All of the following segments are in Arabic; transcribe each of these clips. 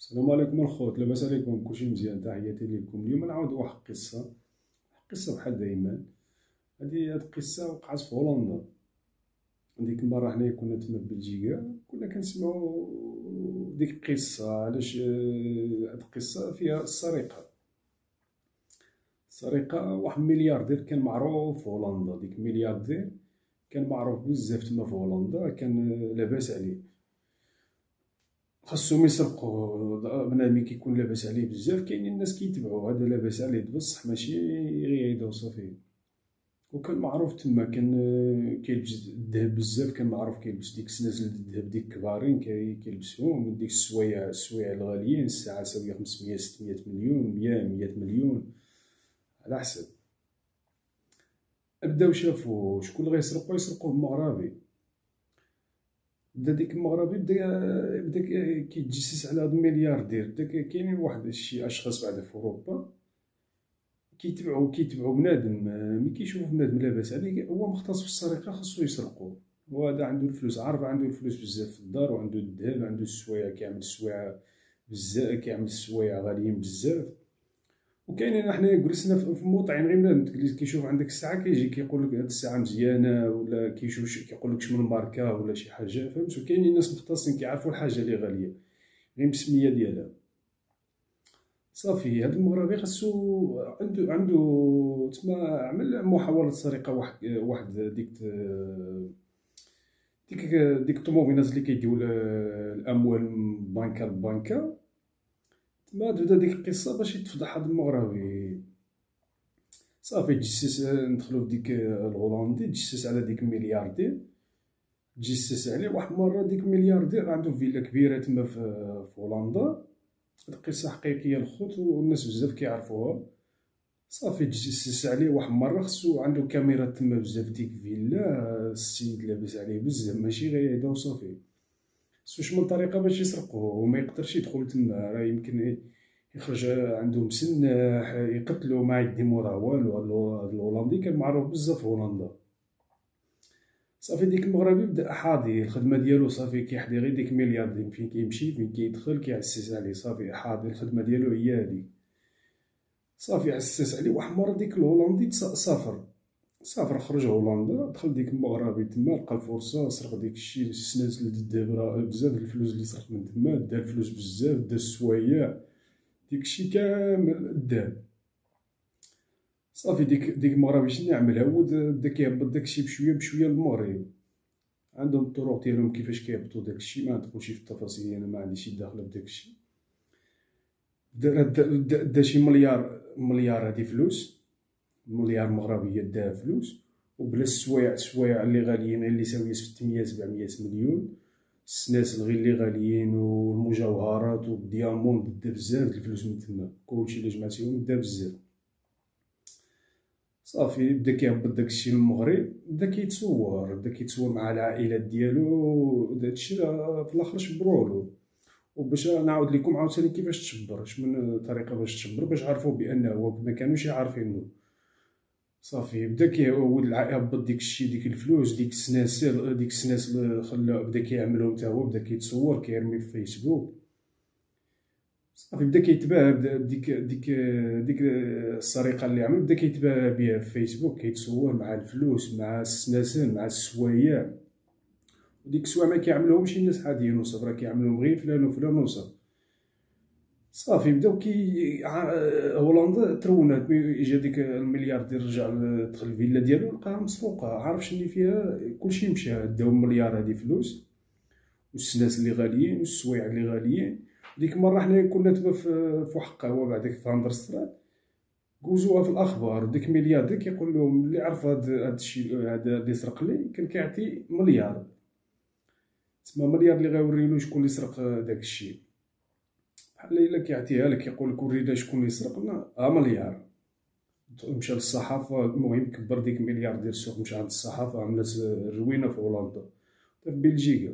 السلام عليكم الخوت، لاباس عليكم؟ كلشي مزيان؟ تحياتي ليكم. اليوم نعاود واحد قصه بحال دايما. هاد القصه وقعت في هولندا. ديك المره حنايا كنا تما في بلجيكا، كنا كنسمعوا ديك القصه. علاش هاد القصه فيها السرقه. واحد ملياردير كان معروف في هولندا. ديك ملياردير كان معروف بزاف تما في هولندا، كان لاباس عليه. خاصهم يسرقوا بنادم كيكون لاباس عليه بزاف، كاينين الناس كيتبعوه. هذا لاباس عليه بصح ماشي غير هيدا وصافي. وكان معروف تما، كان كيلبس الذهب بزاف، كان معروف كيلبس ديك سناسل الذهب ديك كبارين كيلبسهم. ديك السوايع الغاليين، الساعة ساوية 500 600 مليون، 100 مليون على حسب. بداو شافو شكون اللي يسرقوه المغربي. بدا ديك المغربي بدا كيتجسس على هاد الملياردير. بدا كاينين واحد شي اشخاص بعدا في اوروبا كيتبعو بنادم. ملي كيشوف بنادم لاباس عليه هو مختص في السرقه، خاصو يسرقوه. وهذا عنده الفلوس، عارف عنده الفلوس بزاف في الدار، وعنده الذهب، عنده السوايع، كيعمل السوايع بزاف، كيعمل السوايع غاليين بزاف. وكاينين حنايا جلسنا في موطعين، غير بنادم تجلس كيشوف عندك الساعه كيجي كيقول لك هاد الساعه مزيانه، ولا كيشوف كيقول لك شمن ماركه ولا شي حاجه، فهمت؟ وكاينين ناس مختصين كيعرفوا الحاجه اللي غاليه غير بالسميه ديالها. صافي هاد المغربي خاصو عنده تما عمل محاولة سرقة. واحد ديك الطوموبيلات اللي كيديو الأموال من بنكة لبنكة. تما تبدا ديك القصة باش يتفضح هاد المغربي. صافي تجسس، ندخلو في ديك الهولندي، تجسس على ديك الملياردير، تجسس عليه. واحد المرة ديك الملياردير عنده فيلا كبيرة تما في هولندا. القصة حقيقية الخوت، والناس بزاف كيعرفوها. صافي تجسس عليه واحد المرة، خصو عنده كاميرا تما بزاف ديك فيلا. السيد لاباس عليه بزاف، ماشي غير هيدا وصافي. خصو شمن طريقة باش يسرقوه، وما يقدرش يدخل تما. راه يمكن يخرج عنده مسنح، يقتلو، ما يدي موراه والو. هاد الهولندي كان معروف بزاف في هولندا. صافي ديك المغربي بدا حاضي الخدمة ديالو. صافي كيحضي غير ديك ملياردير، فين كيمشي فين كيدخل كيعسس عليه. صافي حاضي الخدمة ديالو هي هادي. صافي عسس عليه. واحد المرة ديك الهولندي سافر خرج هولندا، دخل ديك المغربي تما، لقى الفرصة سرق ديك الشي سناسل الذهب. راه بزاف الفلوس اللي سرق من تما، دا الفلوس بزاف، دا السوايع، ديك الشي كامل داه. صافي ديك المغربي شنو يعمل؟ عاود بدا كيهبط داكشي بشوية بشوية للمغرب. عندهم الطرق ديالهم كيفاش كيهبطو داكشي، ما ندخلش في التفاصيل، انا ما عنديش داخله بداكشي. دا شي مليار هادي فلوس، مليار مغربية داها فلوس. وبلا السوايع اللي غاليين، اللي ساوية 600 700 مليون. السناسل غير اللي غاليين، والمجوهرات والديامون، دا بزاف د الفلوس من تما. كلشي اللي جمعتيهم دا بزاف. صافي بدا كيهبط داكشي للمغرب، بدا كيتصور مع العائلات ديالو. داكشي في الاخر شبرولو. وباش نعاود لكم عاوتاني كيفاش تشبر، شمن طريقه باش تشبر، باش عرفوا بانه هو ما كانوش عارفينه. صافي بدا كيعول يهبط ديك الشي، ديك الفلوس، ديك السناسل خلا بدا كيعملهم حتى هو. بدا كيتصور كيرمي في فيسبوك. صافي بدا كيتباهى ديك السرقه اللي عمل. بدا كيتباهى بها في فيسبوك، كيتصور مع الفلوس، مع السناسل، مع السوايع. وديك السوايع ما كيعملهمش الناس عاديين وصافي، راه كيعملهم غير فلان وفلان وصافي. صافي بداو هولندا ترونات. ملي جا ديك الملياردير رجع دخل الفيلا ديالو، لقاها مسروقه. عارف شنو فيها؟ كلشي مشى. داو المليار هادي فلوس، والسناس اللي غاليين، والسوايع اللي غاليين. ديك المره حنايا كنا تما في واحد القهوه بعداك في هاندرسترات، كوزوها في الاخبار. ديك الملياردير كيقول لهم اللي عرف هاد الشيء هذا اللي سرق لي كان كيعطي مليار. تسمى مليار اللي غيوريلو شكون اللي سرق داك الشيء. بحال الا كيعطيها لك كيقول لك ورينا شكون اللي سرقنا، مليار. مشى للصحافه، المهم كبر ديك المليار ديال السوق، مشى عند الصحافه، عملت روينه في هولندا، في بلجيكا.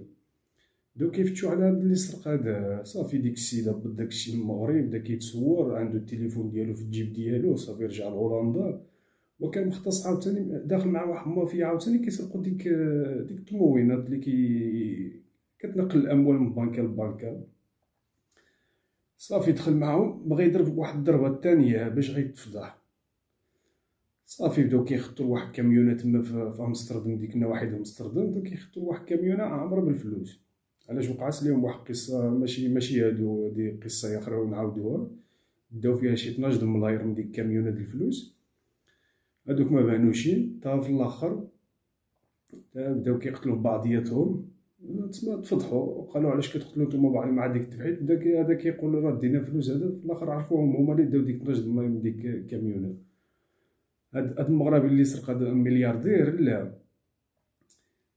بداو كيفتشوا على هاد اللي سرق هذا. صافي ديك السيد هبط داكشي للمغرب، بدا كيتصور، عنده التليفون ديالو في الجيب ديالو. صافي رجع لهولندا، وكان مختص عاوتاني داخل مع واحد المافيا عاوتاني كيسرقوا ديك التموينات اللي كتنقل الاموال من بنكه لبنكه. صافي دخل معاهم، بغا يضرب واحد الضربة الثانية باش غيتفضح. صافي بداو كيخطو لواحد الكاميونة تما في امستردام، ديك النواحي د امستردام، بداو كيخطو لواحد الكاميونة عامرة بالفلوس. علاش وقعت لهم واحد القصة، ماشي هادو، دي قصة أخرى نعاودوها. داو فيها شي 12 ملاير من ديك الكاميونة د الفلوس، هادوك ما بانوشين تا في الاخر بداو كيقتلوا في بعضياتهم. تسمى تفضحوا وقالوا علاش كتقتلوا نتوما بعض مع ديك التبحيث. بدا هذا كيقول راه دينا فلوس، هذا في الاخر عرفوهم هما اللي داو ديك 12 ملاير من ديك الكاميونة. هاد المغربي اللي سرق هذا ملياردير، لا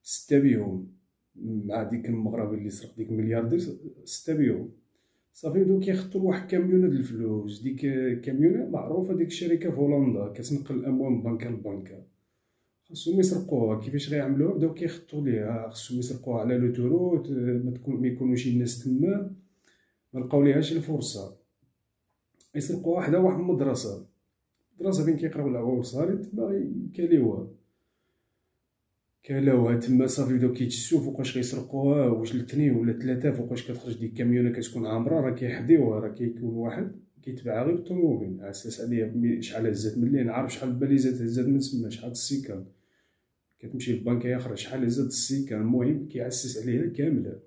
ستا بيهم مع ديك المغربي اللي سرق ديك الملياردير، ستا بيهم. صافي بداو كيخطو لواحد الكاميونة د الفلوس. ديك الكاميونة معروفة، ديك الشركة في هولندا كتنقل الأموال من بنكة لبنكة. خاصهم يسرقوها. كيفاش غيعملوها؟ بداو كيخطو ليها، خاصهم يسرقوها على لوتوروت، ما يكونوش الناس تما، ما لقاو ليهاش الفرصة. يسرقوها حدا واحد المدرسة، مدرسة فين كيقراو العوام الصغار، تما كاليوها كالاوها تما. صافي بداو كيتجسو فوقاش غيسرقوها، واش الاثنين ولا ثلاثة، فوقاش كتخرج ديك الكاميونة كتكون عامرة، راه كيحديوها، راه كيكون واحد كيتبعها غير بالطوموبيل، على اساس عليا شحال هزات من الليل، عارف شحال الباليزات هزات من تما، شحال السيكان كتمشي للبنكة ياخرج، شحال هزات السيكان. المهم كيعسس عليها كاملة.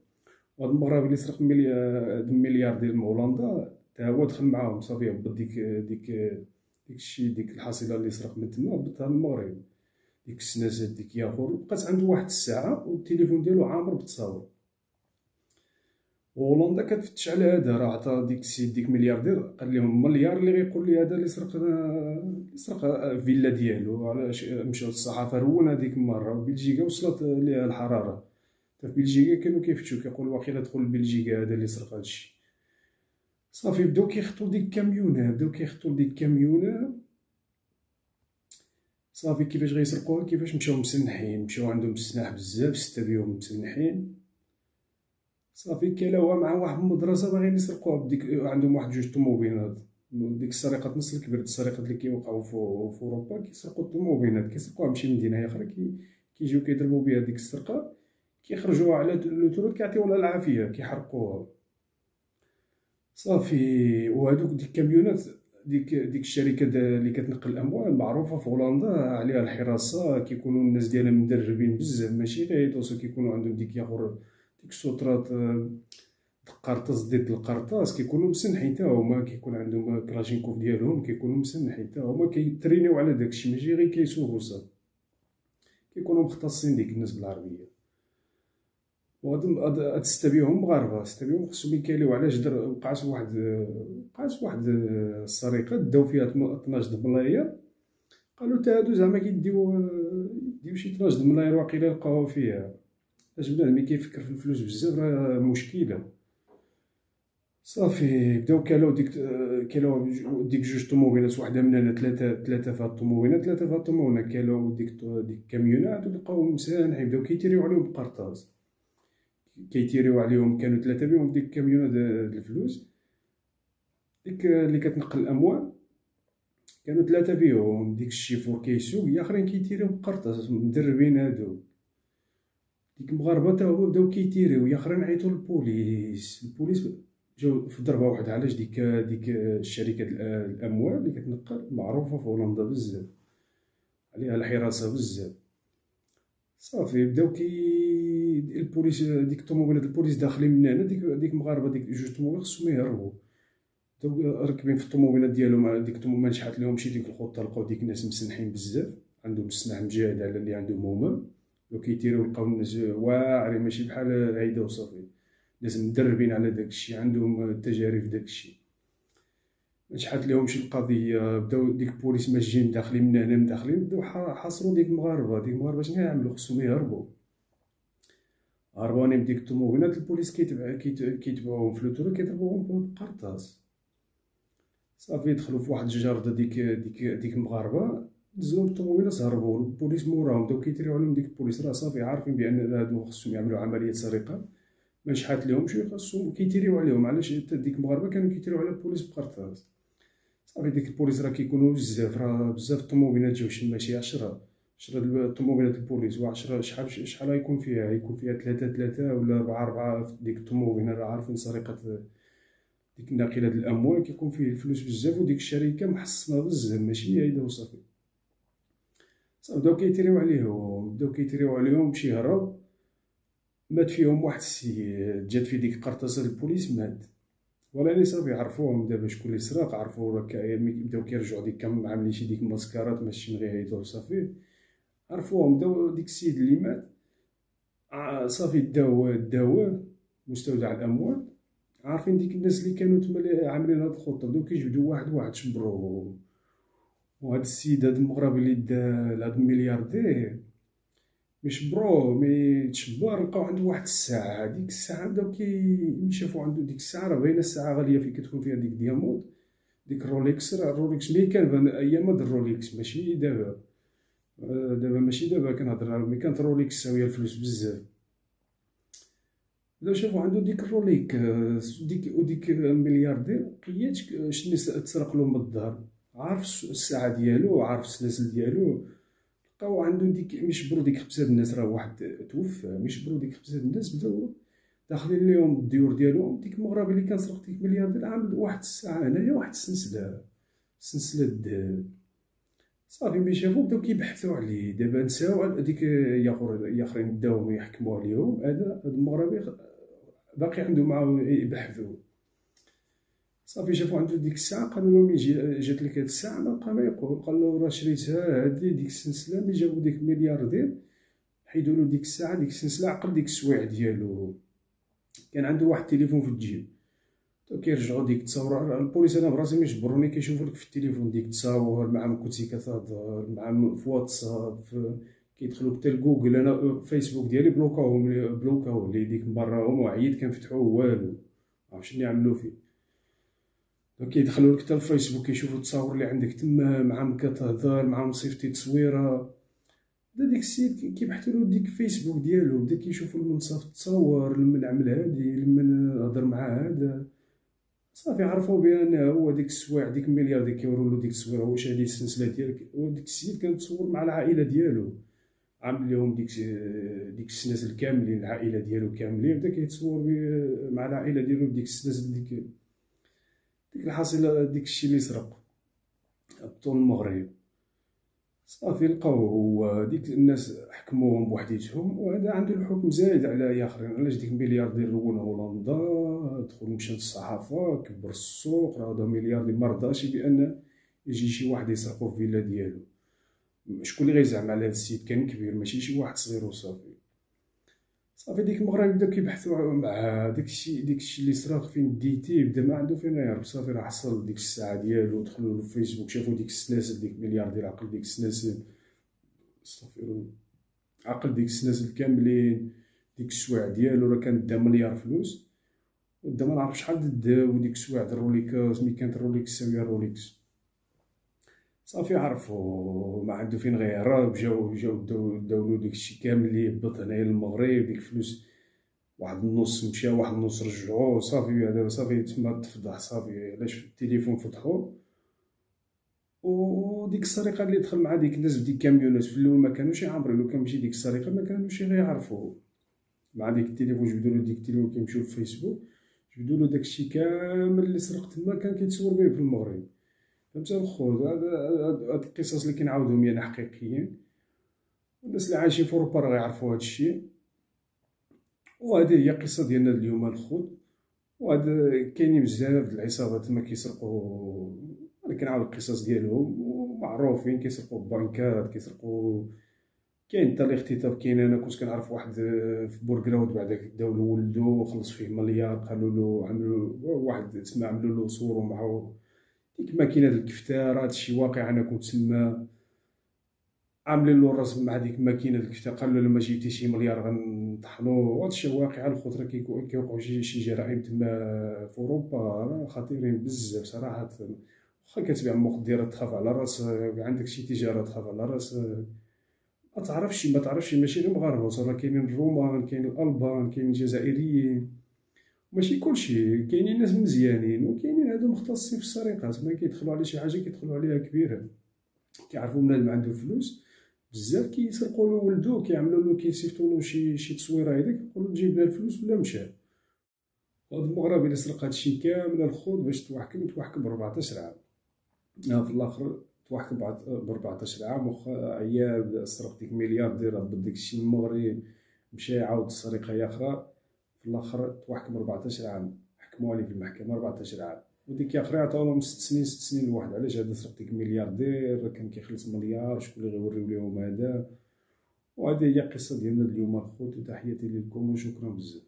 وهاد المغربي اللي سرق مليار ديال هولندا تا هو دخل معاهم. صافي هبط ديك الحصيلة اللي سرق من تما، هبطها للمغرب. ديك السناسات ديك ياخور، بقات عنده واحد الساعة والتليفون ديالو عامر بالتصاور. وهولندا كتفتش على هذا، راه عطا ديك السيد ديك ملياردير، قال لهم مليار اللي غيقول لي هذا اللي سرق فيلا ديالو. علاش مشاو للصحافة رونا ديك المرة، وبلجيكا وصلت ليها الحرارة. في بلجيكا كانوا كيفتشوا كيقولوا واقيلا دخل لبلجيكا هذا اللي سرق هادشي. صافي بداو كيخطو ديك الكاميونة. صافي كيفاش غيسرقوها؟ كيفاش مشاو مسنحين، مشاو عندهم السلاح بزاف، ستا بيهم مسنحين. صافي كلاوها مع واحد المدرسة باغيين يسرقوها. بديك عندهم واحد جوج طوموبيلات. ديك السرقات نص الكبير السرقات اللي كيوقعوا في اوروبا، كيسرقوا الطوموبيلات، كيسرقوها من شي مدينة اخرى، كيجيو كيضربوا بها ديك السرقة، كيخرجوها على لوتروت، كيعطيوها العافية، كيحرقوها. صافي وهادوك ديك الكاميونات، ديك الشركة اللي كتنقل الأموال معروفة في هولندا، عليها الحراسة، كيكونوا الناس ديالها مدربين بزاف، ماشي غير يدوسو، كيكونوا عندهم ديك ياغور ديك السطرات قرطاس ضد القرطاس، كيكونوا مسنحين تا هما، كيكون عندهم كلاشينكوف ديالهم، كيكونوا مسنحين تا هما، كيترينيو على داكشي، ماشي غير كيسوقو صافي، كيكونوا مختصين ديك الناس بالعربية. وهاد الستة بيهم مغاربة، ستة بيهم خصهم يكاليو. علاش وقعت واحد السرقة داو فيها 12 ملاير، قالوا تا هادو زعما كيديو شي 12 ملاير واقيلا لقاوها فيها. اش بنادم ملي كيفكر في الفلوس بزاف راه مشكلة. صافي بداو كالاو ديك جوج طوموبيلات، وحدة من هنا، ثلاثة في هاد الطوموبيلات، كالاو ديك الكاميونة، عادو لقاوهم مسانحين، بداو كيتيريو عليهم بقرطاس، كيتيريو عليهم. كانوا ثلاثة بهم ديك الكاميونة د الفلوس، ديك اللي كتنقل الأموال، كانوا ثلاثة بهم. ديك الشيفور كيسوق، ياخرين كيتيريو بقرطاس، مدربين هادو. ديك المغاربة تا هما بداو كيتيريو، ياخرين عيطو للبوليس. جاو في ضربة واحدة. علاش؟ ديك الشركة الأموال اللي كتنقل معروفة في هولندا بزاف، عليها الحراسة بزاف. صافي بداو البوليس، ديك الطوموبيلات البوليس داخلين من هنا، ديك المغاربة، ديك جوج طوموبيلات خصهم يهربوا. بداو راكبين في الطوموبيلات ديالهم، ديك الطوموبيل ما نجحت لهمشي ديك الخطة، لقاو ديك الناس مسنحين بزاف، عندهم السلاح مجاهد على اللي عندهم هما، وكيتيريو لقاو الناس واعرين ماشي بحال هيدا. وصافي ناس مدربين على داكشي، عندهم تجارب في داكشي، ما نجحت لهمش القضية. بداو ديك البوليس ماشيين داخلين من هنا، بداو حاصروا ديك المغاربة. شنو يعملوا؟ خصهم يهربوا. هربانين بديك الطوموبيلات، البوليس كيتبعوهم في لوتورو، كيضربوهم بقرطاس. صافي دخلوا في واحد الجردة ديك المغاربة، نزلوا بالطوموبيلات، هربوا. البوليس موراهم، بداو كيتريو عليهم. ديك البوليس راه صافي عارفين بأن هادو خصهم يعملوا عملية سرقة، ما نجحت لهمش، خاصهم كيتيريو عليهم. علاش؟ ديك المغاربة كانوا كيتيريو على البوليس بقرطاس. صافي ديك البوليس راه كيكونوا بزاف، راه بزاف الطوموبيلات جاو، ماشي 10 الطوموبيلات البوليس، و10 شحال غيكون فيها؟ ثلاثة ولا 4 في ديك الطوموبيلة، راه عارفين سرقة ديك ناقله د الاموال كيكون فيه الفلوس بزاف، وديك الشركه محصنه بزاف ماشي هيدا وصافي. صافي بداو كيتريو عليهم باش يهرب. مات فيهم واحد السيد، جات في ديك قرطاسه البوليس مات. ولاني صافي عرفوهم دابا شكون اللي سرق، عرفو راك بداو كيرجعوا ديك كم عاملين شي ديك الماسكارات ماشي غير هيدا وصافي. عرفوهم بداو ديك السيد اللي مات صافي داوه مستودع الاموال. عارفين ديك الناس اللي كانوا تما اللي عاملين هاد الخطه بداو كيجبدوا واحد واحد شبروه. وهاد السيد هاد المغربي اللي دا هاد الملياردير يشبروه مي تشبر لقاو عنده واحد الساعه. ديك الساعه بداو ملي شافو عنده ديك الساعه، راه باينه الساعه غاليه فين كتكون فيها ديك دياموند، ديك الروليكس مي كان ايام هاد الروليكس ماشي دابا. دابا ماشي دابا كنهضر، مي كانت روليكس ساويه الفلوس بزاف. بداو شافو عنده ديك الروليك وديك الملياردير قياد شنو تسرق له من الدار، عارف الساعه ديالو، عارف السلاسل ديالو. لقاو عنده ديك ميشبرو ديك خمسة الناس، راه واحد توفى ميشبرو ديك خمسة الناس. بداو داخلين ليهم الديور ديالهم. ديك المغربي اللي كان سرق ديك الملياردير عامل واحد الساعه هنايا، واحد السلسله الذهب. صافي ملي شافو بداو كيبحثوا عليه. دابا نساو ديك ياخرين بداو يحكموا عليهم. هذا المغربي باقي عنده معاه يبحثوا. صافي شافو عنده ديك الساعه، قالوا له مين جات لك هاد الساعه؟ ما بقى ما يقول، قال له راه شريتها هادي ديك السلسله. ملي جابو ديك الملياردير حيدوا له ديك الساعه، ديك السلسله عقل ديك السوايع ديالو. كان عنده واحد التليفون في الجيب. كيرجعوا ديك التصاور البوليس، انا براسي مجبروني كيشوفوا لك في التليفون ديك التصاور مع ما كنتي كتهضر مع في واتساب كيدخلوا حتى لجوجل. انا فيسبوك ديالي بلوكاو اللي ديك مبراهم وعييت كنفتحوه والو، معرفتش شنو يعملوا فيه. كيدخلوا لك حتى الفيسبوك كيشوفوا التصاور اللي عندك تما معاهم كتهضر معاهم صيفطي تصويره. بدا ديك السيد كيبحثوا له ديك الفيسبوك ديالو، بدا كيشوفوا المنصف التصاور لمن عمل هادي لمن هضر مع هذا. صافي عرفوا بان هو ديك السوايع ديك المليار ديك كيوروا له ديك التصويره. واش هادي السلسله ديالك؟ وديك السيد كان تصور مع العائله ديالو، عامل لهم ديك السلاسل كاملين، العائله ديالو كاملين. بدا كيتصور مع العائله ديالو بديك السلاسل ديك الحاصله ديك الشيء اللي سرق بطول المغرب. صافي لقاوه هو، ديك الناس حكموهم بوحديتهم، وهذا عنده الحكم زايد على اخرين. علاش ديك الملياردير رون هولندا، دخل مشى للصحافه كبر السوق، راه هذا ملياردير ما رضاش بان يجي شي واحد يسرقو في فيلا ديالو. شكون اللي غيزعم على هذا السيد؟ كان كبير ماشي شي واحد صغير وصافي. صافي ديك المغرب بداو كيبحثوا مع داكشي اللي سرق فين ديتيه. بدا ما عنده فين يهرب. صافي راه حصل ديك الساعه ديالو، دخلوا للفيسبوك شافوا ديك السلاسل، ديك الملياردير عقل ديك السلاسل. استغفر، عقل ديك السلاسل كاملين، ديك السوايع ديالو راه كانت دا مليار فلوس، ودا ما نعرف شحال داو ديك السوايع د الروليكس. ملي كانت الروليكس ساويه الروليكس صافي عرفوا ما عنده فين غيهرب. جاو داولو داكشي كامل اللي هبط هنايا للمغرب. ديك الفلوس واحد النص مشى، واحد النص رجعوه. صافي هذا صافي تما تفضح. صافي علاش في التليفون فتحوه. وديك السرقه اللي دخل مع ديك الناس بديك كاميونات في الاول ما كانوش يعمروا. لو كان ماشي ديك السرقه ما كانوش غيعرفوا. مع ديك التليفون جبدوا له ديك التليفون كيمشيو للفيسبوك جبدوا له داكشي كامل اللي سرق تما كان كيتصور به في المغرب. فهمت الخوت؟ هاد القصص اللي كنعاودهم انا حقيقيين، والناس اللي عايشين في اوروبا راه غيعرفوا هادشي. وهذه هي القصه ديالنا اليوم الخوت. وهذا كاينين بزاف د العصابات تما كيسرقوا. انا كنعاود القصص ديالهم ومعروفين، كيسرقوا البنكات، كيسرقوا. كاين حتى الاختطاف. كاين انا كنت كنعرف واحد في بوركراود بعدا داو له ولدو خلص فيه مليار. قالوا له عملوا واحد تما عملوا له صوروا معه ديك ماكينه الكفتار. هادشي واقع، انا كنت تما عاملين له الرسم مع ديك ماكينه الكفتار. قالوا له لما جبتي شي مليار غنطحنو. هادشي واقع الخطره. كيوقعوا شي جرائم تما في اوروبا راه خطيرين بزاف صراحه. واخا كتبيع مخدرات تخاف على راسك، عندك شي تجاره تخاف على راسك. ما تعرفش ماشي غير مغاربه، راه كاينين الرومان، كاين الالبان، كاين الجزائريين. ماشي كلشي، كاينين ناس مزيانين وكاينين هادو مختصين في السرقات. ما كيدخلوا على شي حاجه كيدخلوا عليها كبيره. كيعرفوا بنادم عنده فلوس بزاف كيسرقوا له ولدو، كيعملوا له كيصيفطوا له شي تصويره هيدا كيقولوا تجيب لنا الفلوس ولا مشى. وهاد المغربي اللي سرق هادشي كامل الخوض باش توحكم ب 14 عام. في الاخر توحكم ب 14 عام، واخا عياد سرق ديك ملياردير هبط داكشي المغرب مشى عاود سرقة أخرى، في الاخر توحكم ب 14 عام، حكموا عليه في المحكمة 14 عام. وديك اخرى عطاولهم 6 سنين، 6 سنين الواحد. علاش؟ هذا سرق ديك ملياردير كان كيخلص مليار، شكون اللي غيوريو ليهم هذا؟ وهذه هي القصة ديالنا اليوم الخوت، وتحياتي لكم وشكرا بزاف.